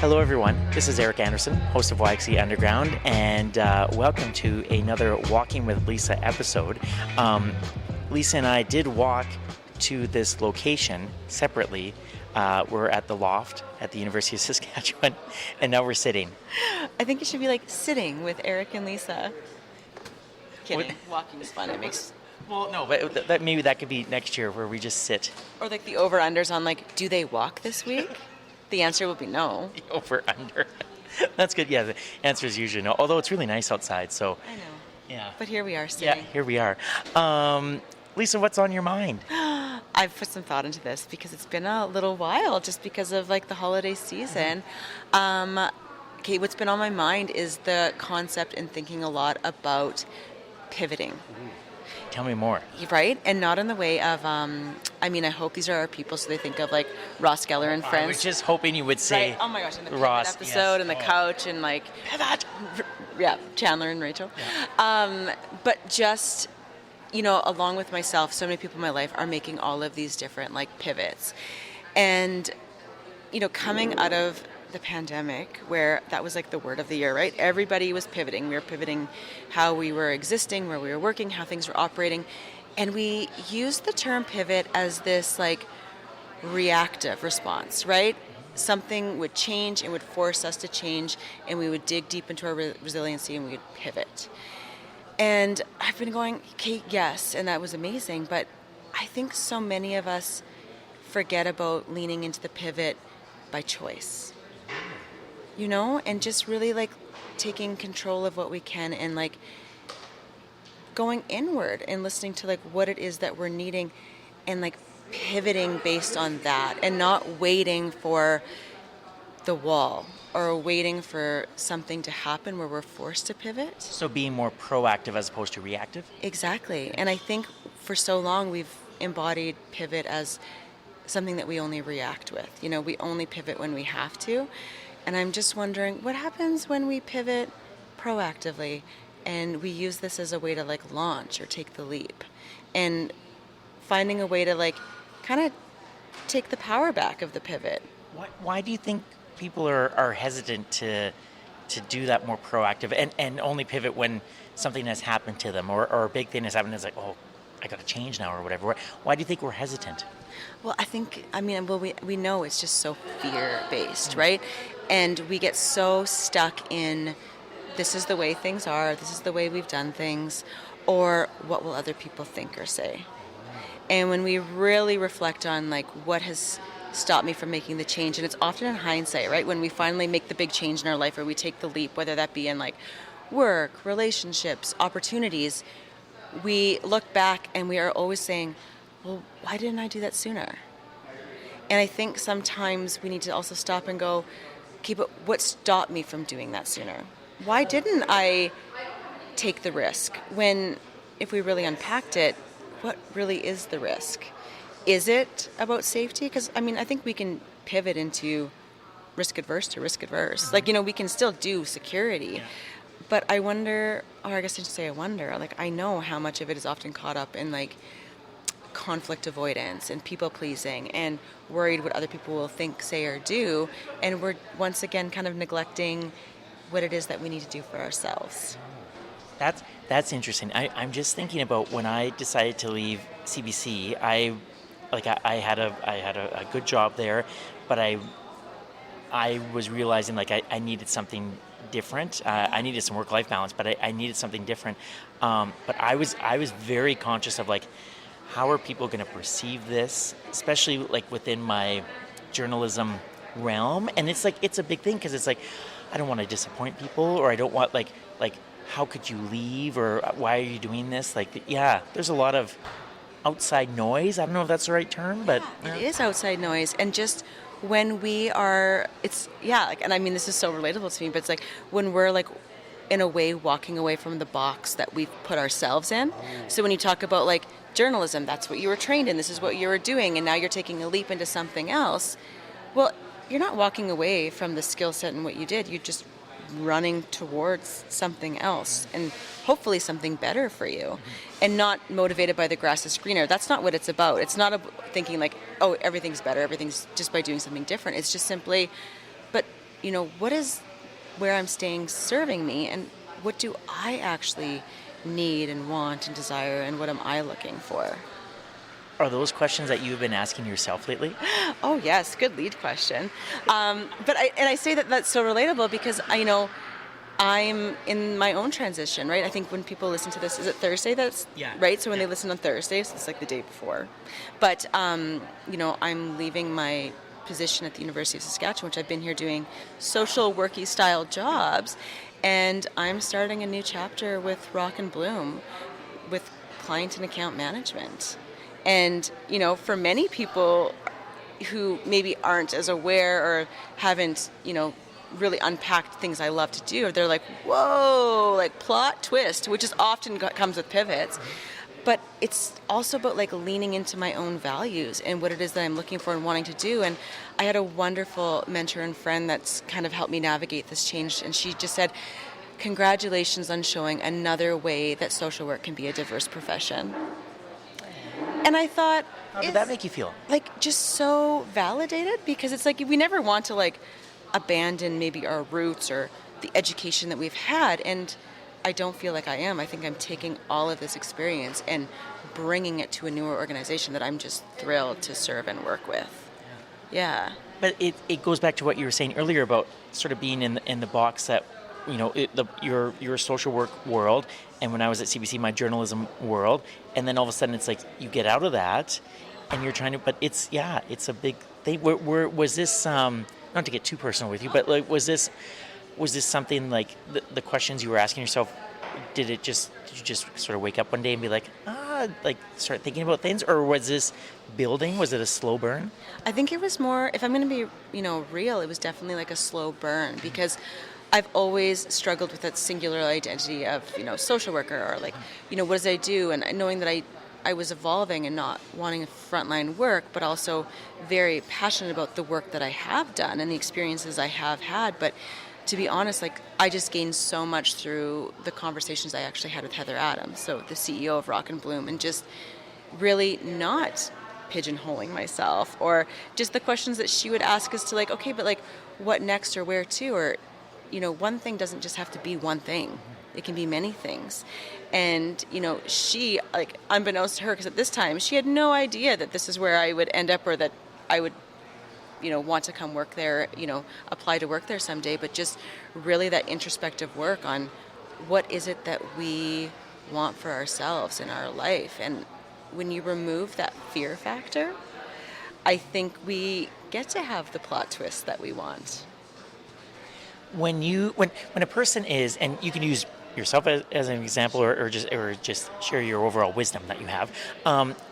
Hello, everyone. This is Eric Anderson, host of YXE Underground, and welcome to another Walking with Lisa episode. Lisa and I did walk to this location separately. We're at the loft at the University of Saskatchewan, and now we're sitting. I think it should be like sitting with Eric and Lisa. Kidding. What? Walking is fun. It makes... Well, no, but maybe that could be next year where we just sit. Or like the over-unders on like, do they walk this week? The answer will be no. Over under. That's good. Yeah, the answer is usually no. Although it's really nice outside, so. I know. Yeah. But here we are Yeah, sitting. here we are. Lisa, what's on your mind? I've put some thought into this because it's been a little while just because of like the holiday season. Okay, what's been on my mind is the concept and thinking a lot about pivoting. Tell me more. Right? And not in the way of, I hope these are our people, so they think of like Ross Geller and Friends. I was just hoping you would say Right? Oh my gosh, and the Ross, pivot episode yes. and the couch and like Pivot. Yeah, Chandler and Rachel. Yeah. But just, along with myself, so many people in my life are making all of these different like pivots. And, coming out of the pandemic, where that was like the word of the year, right? Everybody was pivoting. We were pivoting how we were existing, where we were working, how things were operating. And we used the term pivot as this like reactive response, right? Something would change and would force us to change, and we would dig deep into our resiliency and we would pivot. And I've been going, okay, yes, and that was amazing, but I think so many of us forget about leaning into the pivot by choice. And just really like taking control of what we can and like going inward and listening to like what it is that we're needing and like pivoting based on that and not waiting for the wall or waiting for something to happen where we're forced to pivot. So being more proactive as opposed to reactive? Exactly. And I think for so long we've embodied pivot as something that we only react with. We only pivot when we have to. And I'm just wondering, what happens when we pivot proactively and we use this as a way to like launch or take the leap and finding a way to like kind of take the power back of the pivot? Why do you think people are hesitant to do that more proactive and only pivot when something has happened to them or a big thing has happened? It's like, oh, I got to change now or whatever. Why do you think we're hesitant? Well, I think, we know it's just so fear-based, right? And we get so stuck in, this is the way things are, this is the way we've done things, or what will other people think or say? And when we really reflect on, like, what has stopped me from making the change, and it's often in hindsight, right? When we finally make the big change in our life or we take the leap, whether that be in, like, work, relationships, opportunities, we look back and we are always saying, well, why didn't I do that sooner? And I think sometimes we need to also stop and go, okay, but what stopped me from doing that sooner? Why didn't I take the risk? When, if we really unpacked it, what really is the risk? Is it about safety? Because, I think we can pivot into risk adverse to risk adverse. Like, we can still do security. Yeah. But I wonder, or I guess I should say I wonder, like, I know how much of it is often caught up in, like, conflict avoidance and people pleasing and worried what other people will think, say, or do, and we're once again kind of neglecting what it is that we need to do for ourselves. That's interesting. I'm just thinking about when I decided to leave CBC. I had a good job there, but I was realizing like I needed something different. I needed some work-life balance, but I needed something different. But I was very conscious of like, how are people going to perceive this, especially like within my journalism realm? And it's like, it's a big thing because it's like, I don't want to disappoint people, or I don't want like, how could you leave, or why are you doing this? Like, yeah, there's a lot of outside noise. I don't know if that's the right term, but it is outside noise. And just when we are, and this is so relatable to me, but it's like when we're like, in a way, walking away from the box that we've put ourselves in. So when you talk about like journalism, that's what you were trained in, this is what you were doing, and now you're taking a leap into something else. Well, you're not walking away from the skill set and what you did. You're just running towards something else and hopefully something better for you, and not motivated by the grass is greener. That's not what it's about. It's not thinking like, oh, everything's better, everything's just by doing something different. It's just simply, but what is where I'm staying serving me, and what do I actually need and want and desire, and what am I looking for? Are those questions that you've been asking yourself lately? Oh yes, good lead question. But I say that that's so relatable because I know I'm in my own transition, right? I think when people listen to this, is it Thursday? That's Yeah. right. So when Yeah. they listen on Thursdays, it's like the day before. But I'm leaving my position at the University of Saskatchewan, which I've been here doing social worky style jobs, and I'm starting a new chapter with Rock and Bloom, with client and account management. And for many people who maybe aren't as aware or haven't, really unpacked things I love to do, they're like, whoa, like plot twist, which is often comes with pivots. But it's also about like leaning into my own values and what it is that I'm looking for and wanting to do. And I had a wonderful mentor and friend that's kind of helped me navigate this change. And she just said, congratulations on showing another way that social work can be a diverse profession. And I thought, How did that make you feel? like, just so validated, because it's like we never want to like abandon maybe our roots or the education that we've had. And I don't feel like I am. I think I'm taking all of this experience and bringing it to a newer organization that I'm just thrilled to serve and work with. Yeah. But it goes back to what you were saying earlier about sort of being in the box that, your social work world, and when I was at CBC, my journalism world, and then all of a sudden it's like you get out of that, and you're trying to. But it's a big thing. Was this not to get too personal with you, but like was this something like the questions you were asking yourself? Did you just sort of wake up one day and be like start thinking about things, or was this building? Was it a slow burn? I think it was more, if I'm going to be, real, it was definitely like a slow burn, because I've always struggled with that singular identity of, social worker, or like, what does I do? And knowing that I was evolving and not wanting frontline work, but also very passionate about the work that I have done and the experiences I have had. But to be honest, like, I just gained so much through the conversations I actually had with Heather Adams, so the CEO of Rock and Bloom, and just really not pigeonholing myself, or just the questions that she would ask us to, like, okay, but like, what next, or where to, or one thing doesn't just have to be one thing. It can be many things. And, she, like, unbeknownst to her, because at this time she had no idea that this is where I would end up, or that I would, want to come work there, apply to work there someday, but just really that introspective work on what is it that we want for ourselves in our life. And when you remove that fear factor, I think we get to have the plot twist that we want. When a person is, and you can use yourself as an example, or just share your overall wisdom that you have.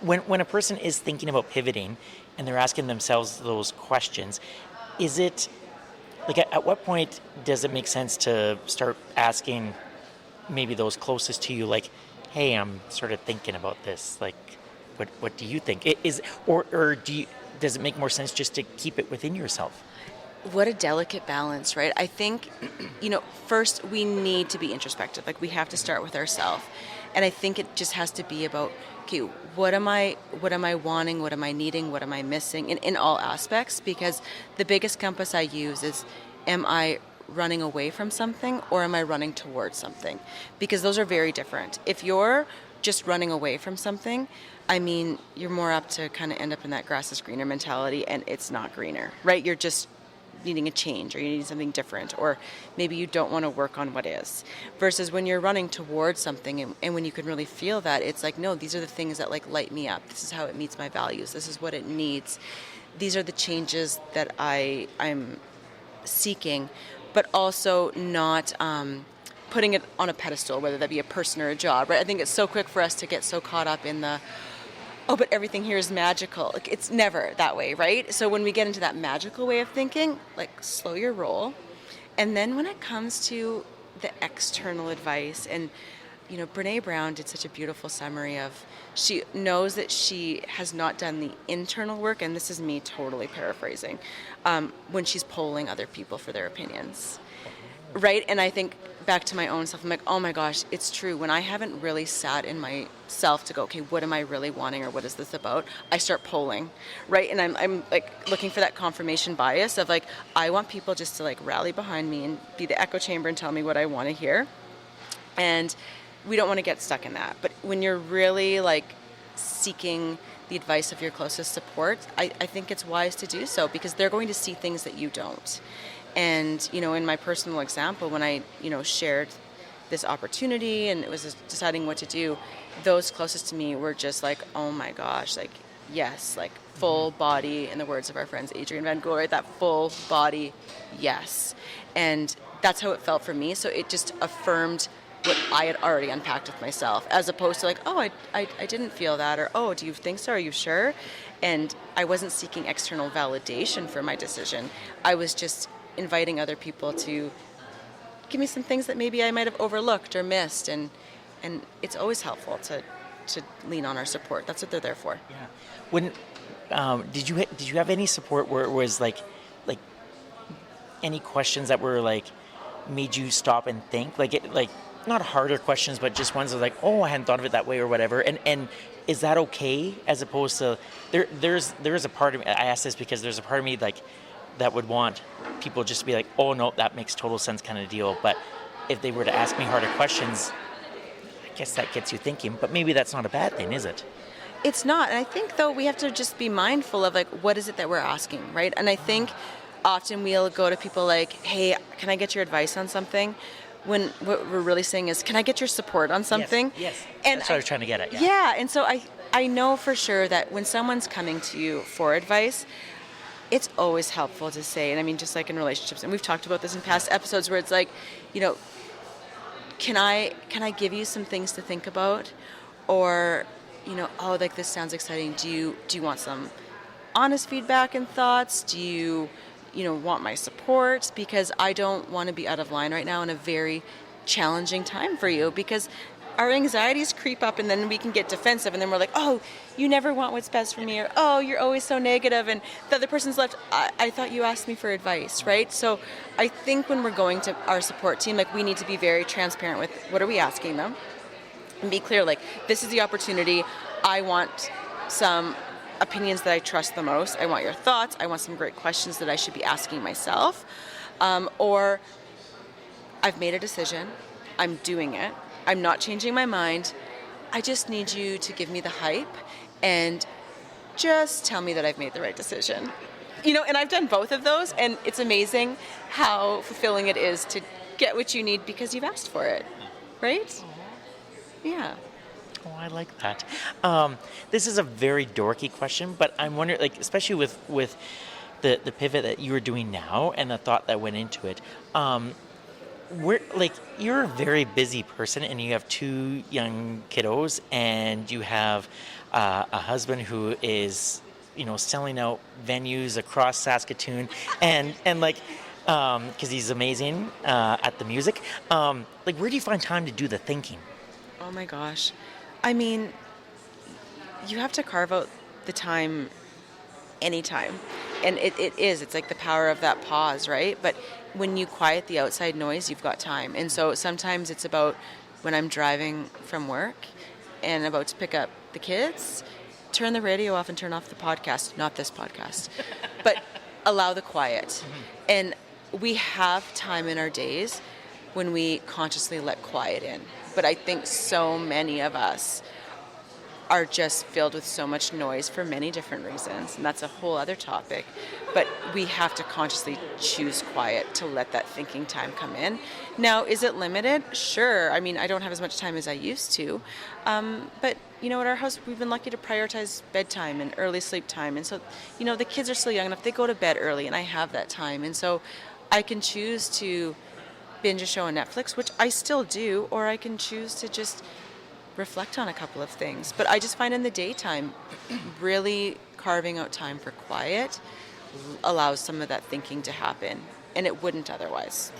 When a person is thinking about pivoting and they're asking themselves those questions, is it like at what point does it make sense to start asking maybe those closest to you, like, hey, I'm sort of thinking about this, like, what do you think? Does it make more sense just to keep it within yourself? What a delicate balance, right? I think, first we need to be introspective. Like, we have to start with ourselves. And I think it just has to be about, okay, what am I wanting? What am I needing? What am I missing in all aspects? Because the biggest compass I use is, am I running away from something, or am I running towards something? Because those are very different. If you're just running away from something, I mean, you're more apt to kind of end up in that grass is greener mentality, and it's not greener, right? You're just needing a change, or you need something different, or maybe you don't want to work on what is. Versus when you're running towards something, and when you can really feel that, it's like, no, these are the things that like light me up. This is how it meets my values. This is what it needs. These are the changes that I'm seeking, but also not putting it on a pedestal, whether that be a person or a job, right? I think it's so quick for us to get so caught up in the, oh, but everything here is magical. Like, it's never that way, right? So when we get into that magical way of thinking, like, slow your roll. And then when it comes to the external advice, and, Brene Brown did such a beautiful summary of, she knows that she has not done the internal work, and this is me totally paraphrasing, when she's polling other people for their opinions, right? And I think back to my own self. I'm like, oh my gosh, it's true. When I haven't really sat in myself to go, okay, what am I really wanting, or what is this about? I start polling, right? And I'm like looking for that confirmation bias of like, I want people just to like rally behind me and be the echo chamber and tell me what I want to hear. And we don't want to get stuck in that. But when you're really like seeking the advice of your closest support, I think it's wise to do so, because they're going to see things that you don't. And, in my personal example, when I, shared this opportunity and it was deciding what to do, those closest to me were just like, oh my gosh, like, yes, like full body, in the words of our friends Adrienne Van Gool, right? That full body, yes. And that's how it felt for me. So it just affirmed what I had already unpacked with myself, as opposed to like, oh, I didn't feel that, or, oh, do you think so? Are you sure? And I wasn't seeking external validation for my decision. I was just inviting other people to give me some things that maybe I might have overlooked or missed, and it's always helpful to lean on our support. That's what they're there for. Yeah. When did you have any support where it was like any questions that were like made you stop and think, like not harder questions, but just ones that like, oh, I hadn't thought of it that way or whatever, and is that okay, as opposed to there's a part of me, I ask this because there's a part of me like that would want people just to be like, oh no, that makes total sense kind of deal. But if they were to ask me harder questions, I guess that gets you thinking. But maybe that's not a bad thing, is it? It's not. And I think, though, we have to just be mindful of like, what is it that we're asking, right? And I think often we'll go to people like, hey, can I get your advice on something? When what we're really saying is, can I get your support on something? Yes. And that's what I was trying to get at. Yeah. And so I know for sure that when someone's coming to you for advice, it's always helpful to say, and I mean, just like in relationships, and we've talked about this in past episodes, where it's like, can I give you some things to think about? Or, oh, like this sounds exciting. Do you want some honest feedback and thoughts? Do you want my support? Because I don't want to be out of line right now in a very challenging time for you, because our anxieties creep up and then we can get defensive, and then we're like, oh, you never want what's best for me, or oh, you're always so negative, and the other person's left, I thought you asked me for advice, right? So I think when we're going to our support team, like, we need to be very transparent with what are we asking them, and be clear, like, this is the opportunity. I want some opinions that I trust the most. I want your thoughts. I want some great questions that I should be asking myself. Or I've made a decision. I'm doing it. I'm not changing my mind. I just need you to give me the hype and just tell me that I've made the right decision. And I've done both of those, and it's amazing how fulfilling it is to get what you need because you've asked for it, right? Yeah. Oh, I like that. This is a very dorky question, but I'm wondering, like, especially with the pivot that you are doing now and the thought that went into it, you're a very busy person, and you have 2 young kiddos, and you have a husband who is, selling out venues across Saskatoon, and because he's amazing at the music. Where do you find time to do the thinking? Oh my gosh. I mean, you have to carve out the time anytime. And it's like the power of that pause, right? But when you quiet the outside noise, you've got time. And so sometimes it's about when I'm driving from work and about to pick up the kids, turn the radio off and turn off the podcast. Not this podcast, but allow the quiet. Mm-hmm. And we have time in our days when we consciously let quiet in. But I think so many of us are just filled with so much noise for many different reasons, and that's a whole other topic. But we have to consciously choose quiet to let that thinking time come in. Now, is it limited? Sure. I mean, I don't have as much time as I used to. But, at our house, we've been lucky to prioritize bedtime and early sleep time. And so, the kids are still young enough. They go to bed early, and I have that time. And so I can choose to binge a show on Netflix, which I still do, or I can choose to just reflect on a couple of things. But I just find in the daytime, really carving out time for quiet allows some of that thinking to happen, and it wouldn't otherwise.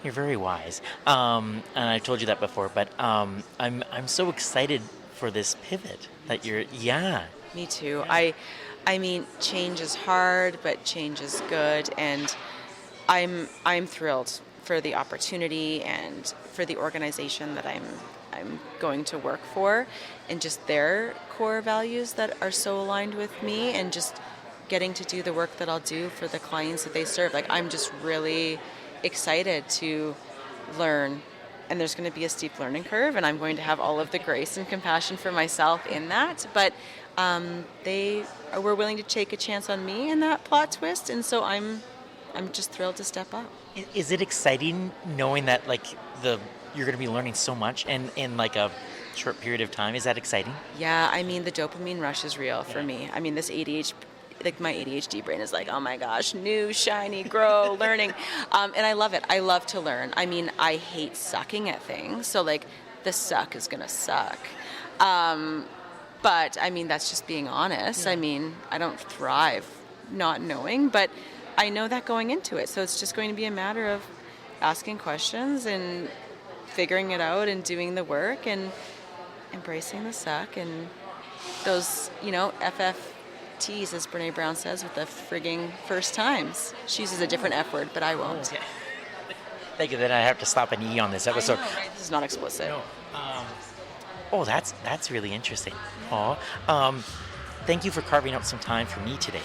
You're very wise, and I told you that before. But I'm so excited for this pivot that you're. Yeah. Me too. Yeah. I mean, change is hard, but change is good, and I'm thrilled for the opportunity and for the organization that I'm going to work for, and just their core values that are so aligned with me, and just getting to do the work that I'll do for the clients that they serve. Like, I'm just really excited to learn, and there's going to be a steep learning curve, and I'm going to have all of the grace and compassion for myself in that, but they were willing to take a chance on me in that plot twist, and so I'm just thrilled to step up. Is it exciting knowing that like you're going to be learning so much and in like a short period of time? Is that exciting? Yeah, I mean, the dopamine rush is real for me. I mean, this ADHD, like my ADHD brain is like, oh my gosh, new, shiny, grow, learning. And I love it. I love to learn. I mean, I hate sucking at things. So like the suck is going to suck. But I mean, that's just being honest. Yeah. I mean, I don't thrive not knowing, but I know that going into it. So it's just going to be a matter of asking questions and figuring it out and doing the work and embracing the suck and those, FFTs, as Brene Brown says, with the frigging first times. She uses a different F word, but I won't. Okay. Thank you. Then I have to stop an E on this episode. I know, right? This is not explicit. No. That's really interesting. Thank you for carving out some time for me today.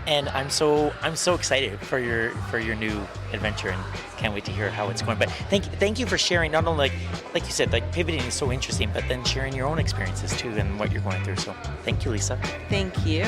And I'm so excited for your new adventure, and can't wait to hear how it's going. But thank you for sharing, not only like you said, like pivoting is so interesting, but then sharing your own experiences too and what you're going through. So thank you, Lisa. Thank you.